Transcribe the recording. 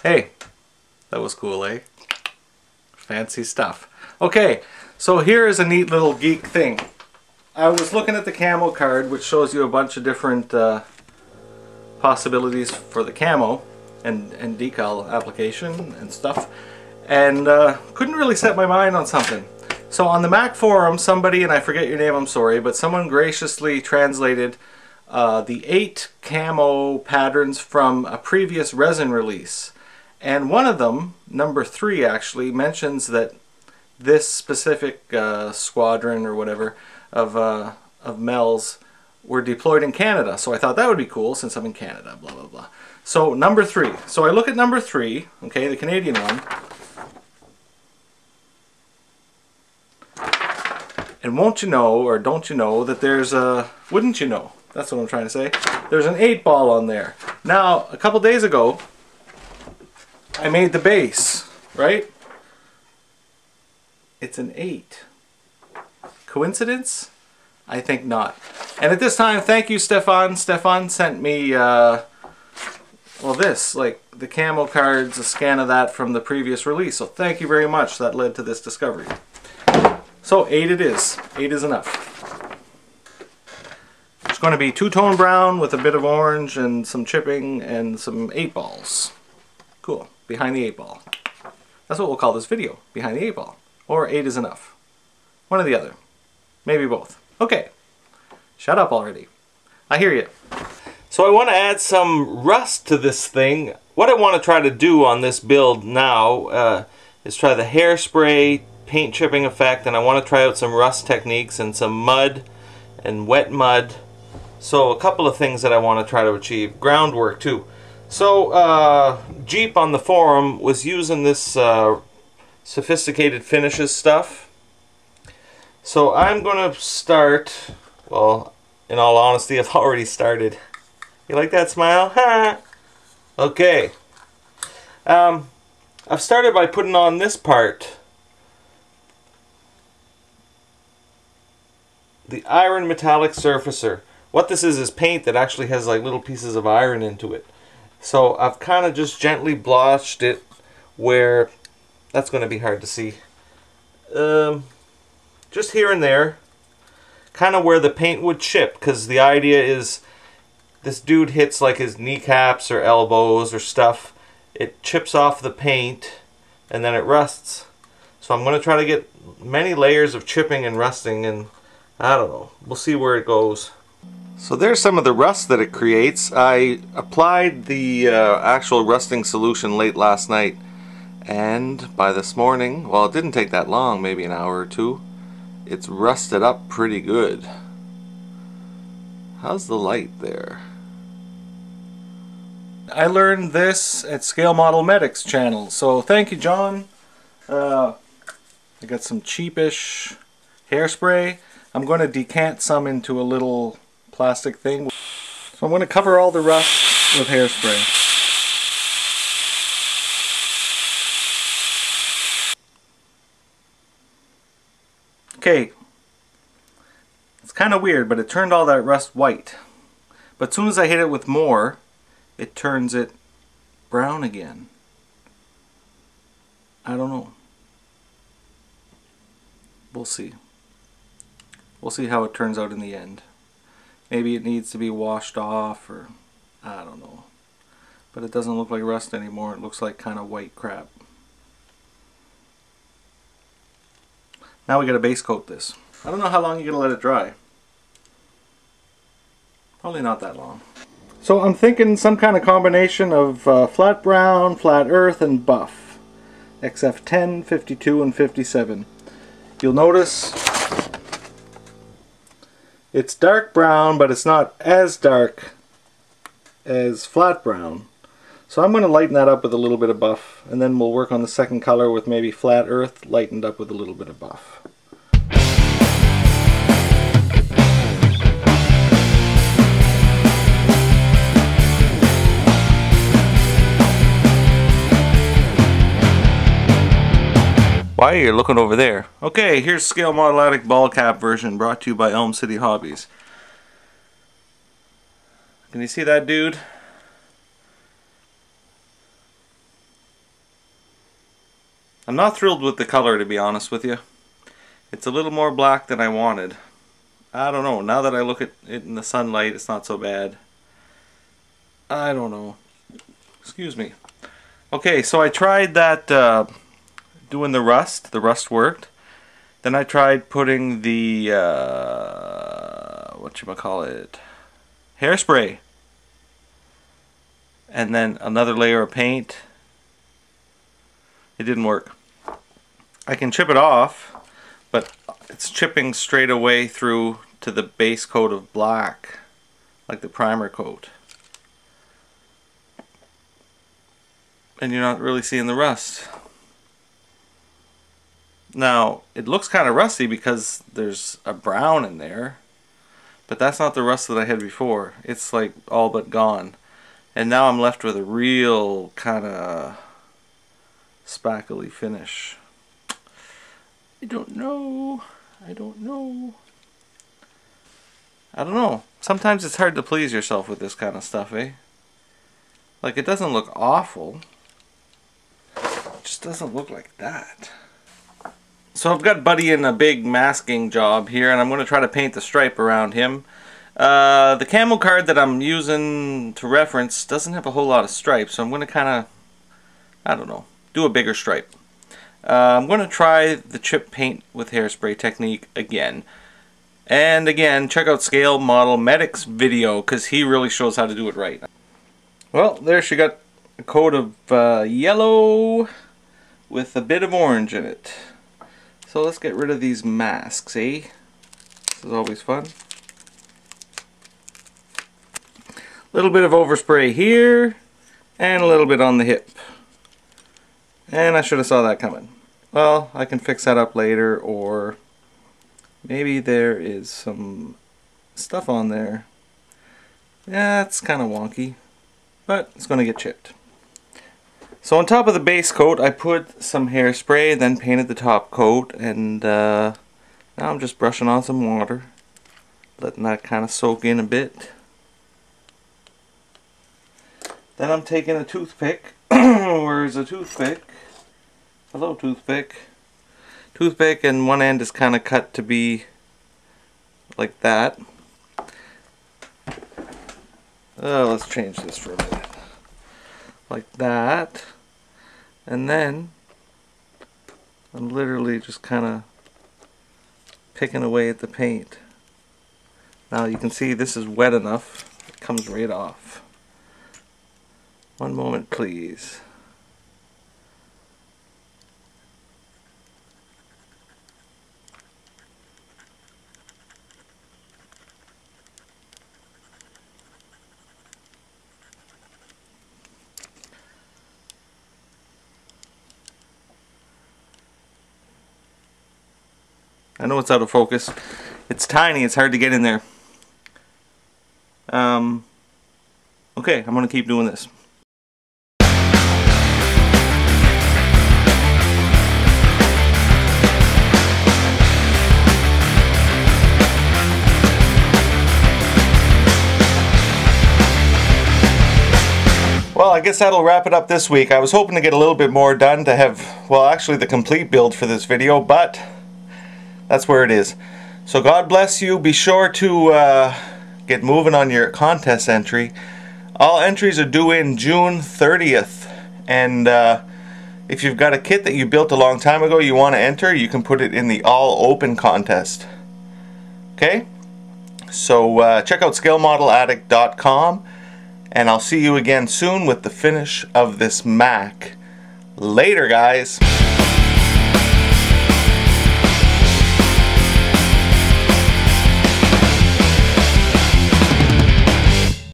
Hey, that was cool, eh? Fancy stuff. Okay, so here is a neat little geek thing. I was looking at the camo card, which shows you a bunch of different possibilities for the camo and decal application and stuff, and couldn't really set my mind on something. So on the Ma.K forum, somebody, and I forget your name, I'm sorry, but someone graciously translated the 8 camo patterns from a previous resin release. And one of them, number 3 actually, mentions that this specific squadron or whatever of Mel's were deployed in Canada. So I thought that would be cool since I'm in Canada, blah blah blah. So number 3. So I look at number 3, okay, the Canadian one. And won't you know, or don't you know, that there's a, wouldn't you know, that's what I'm trying to say, there's an 8 ball on there. Now, a couple days ago, I made the base, right? It's an 8. Coincidence? I think not. And at this time, thank you, Stefan. Stefan sent me, well, this, like the camo cards, a scan of that from the previous release. So thank you very much. That led to this discovery. So 8 it is. 8 is enough. It's going to be 2-tone brown with a bit of orange and some chipping and some 8 balls. Cool. Behind the 8 ball. That's what we'll call this video. Behind the 8 ball. Or 8 is enough. One or the other. Maybe both. Okay. Shut up already. I hear you. So I want to add some rust to this thing. What I want to try to do on this build now is try the Hairspray paint chipping effect, and I want to try out some rust techniques and some mud and wet mud. So a couple of things that I want to try to achieve. Groundwork too. So Jeep on the forum was using this sophisticated finishes stuff. So I'm going to start, well, in all honesty, I've already started. You like that smile? Ha! Okay. I've started by putting on this part. The iron metallic surfacer. What this is paint that actually has like little pieces of iron into it. So I've kind of just gently blotched it where, that's going to be hard to see. Just here and there. Kind of where the paint would chip, because the idea is this dude hits like his kneecaps or elbows or stuff. It chips off the paint and then it rusts. So I'm going to try to get many layers of chipping and rusting, and I don't know. We'll see where it goes. So there's some of the rust that it creates. I applied the actual rusting solution late last night, and by this morning, well, it didn't take that long, maybe an hour or two, it's rusted up pretty good. How's the light there? I learned this at Scale Model Medic's channel, so thank you, John. I got some cheapish hairspray. I'm going to decant some into a little plastic thing. So I'm going to cover all the rust with hairspray. Okay. It's kind of weird, but it turned all that rust white. But as soon as I hit it with more, it turns it brown again. I don't know. We'll see. We'll see how it turns out in the end. Maybe it needs to be washed off, or I don't know. But it doesn't look like rust anymore. It looks like kind of white crap. Now we gotta base coat this. I don't know how long you're gonna let it dry. Probably not that long. So I'm thinking some kind of combination of flat brown, flat earth, and buff. XF10, 52, and 57. You'll notice it's dark brown, but it's not as dark as flat brown. So I'm going to lighten that up with a little bit of buff, and then we'll work on the second color with maybe flat earth lightened up with a little bit of buff. Why are you looking over there? Okay, here's Scale Model Addict ball cap version brought to you by Elm City Hobbies. Can you see that dude? I'm not thrilled with the color, to be honest with you. It's a little more black than I wanted. I don't know. Now that I look at it in the sunlight, it's not so bad. I don't know. Excuse me. Okay, so I tried that doing the rust. The rust worked. Then I tried putting the whatchamacallit, hairspray, and then another layer of paint. It didn't work. I can chip it off, but it's chipping straight away through to the base coat of black, like the primer coat. And you're not really seeing the rust. Now, it looks kind of rusty because there's a brown in there, but that's not the rust that I had before. It's like all but gone. And now I'm left with a real kind of spackly finish. I don't know. I don't know. I don't know. Sometimes it's hard to please yourself with this kind of stuff, eh? Like, it doesn't look awful. It just doesn't look like that. So I've got Buddy in a big masking job here, and I'm going to try to paint the stripe around him. The camo card that I'm using to reference doesn't have a whole lot of stripes, so I'm going to kind of, I don't know, do a bigger stripe. I'm going to try the chip paint with hairspray technique again. And again, check out Scale Model Medic's video, because he really shows how to do it right. Well, there she got a coat of yellow with a bit of orange in it. So let's get rid of these masks, eh? This is always fun. A little bit of overspray here, and a little bit on the hip. And I should have saw that coming. Well, I can fix that up later, or maybe there is some stuff on there. Yeah, it's kind of wonky, but it's going to get chipped. So on top of the base coat, I put some hairspray, then painted the top coat, and now I'm just brushing on some water, letting that kind of soak in a bit. Then I'm taking a toothpick. Where's a toothpick? Hello, toothpick. Toothpick, and one end is kind of cut to be like that. Let's change this for a minute. Like that. And then I'm literally just kind of picking away at the paint. Now you can see this is wet enough. It comes right off. One moment, please. I know it's out of focus. It's tiny, it's hard to get in there. Okay, I'm going to keep doing this. Well, I guess that'll wrap it up this week. I was hoping to get a little bit more done to have, well, actually the complete build for this video, but that's where it is. So God bless you. Be sure to get moving on your contest entry. All entries are due in June 30th. And if you've got a kit that you built a long time ago you want to enter, you can put it in the all open contest. Okay? So check out ScaleModelAddict.com, and I'll see you again soon with the finish of this Ma.K. Later, guys.